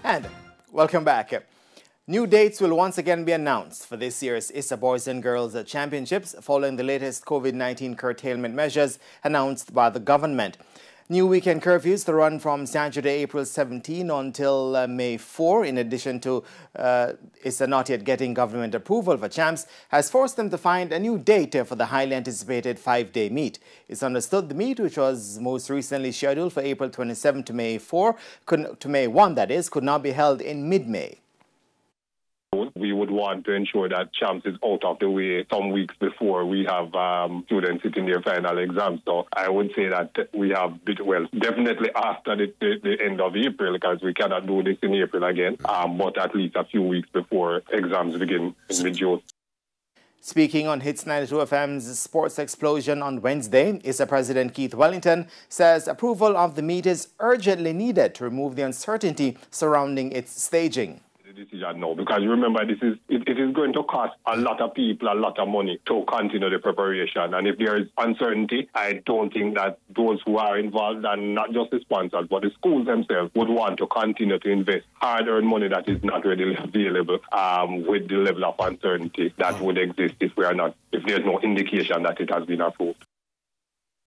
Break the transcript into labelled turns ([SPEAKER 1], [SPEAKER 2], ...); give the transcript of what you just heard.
[SPEAKER 1] And welcome back. New dates will once again be announced for this year's ISA Boys and Girls Championships following the latest COVID-19 curtailment measures announced by the government. New weekend curfews to run from Saturday, April 17 until May 4, in addition to ISA not yet getting government approval for champs, has forced them to find a new date for the highly anticipated 5-day meet. It's understood the meet, which was most recently scheduled for April 27 to May 4, to May 1 that is, could now be held in mid-May.
[SPEAKER 2] We would want to ensure that champs is out of the way some weeks before we have students sitting their final exams. So I would say that we have, definitely after the end of April, because we cannot do this in April again, but at least a few weeks before exams begin in mid-June.
[SPEAKER 1] Speaking on Hits 92 FM's Sports Explosion on Wednesday, ISA President Keith Wellington says approval of the meet is urgently needed to remove the uncertainty surrounding its staging.
[SPEAKER 2] Decision now, because remember, it is going to cost a lot of people a lot of money to continue the preparation, and if there is uncertainty, I don't think that those who are involved, and not just the sponsors but the schools themselves, would want to continue to invest hard-earned money that is not readily available with the level of uncertainty that would exist if there's no indication that it has been approved.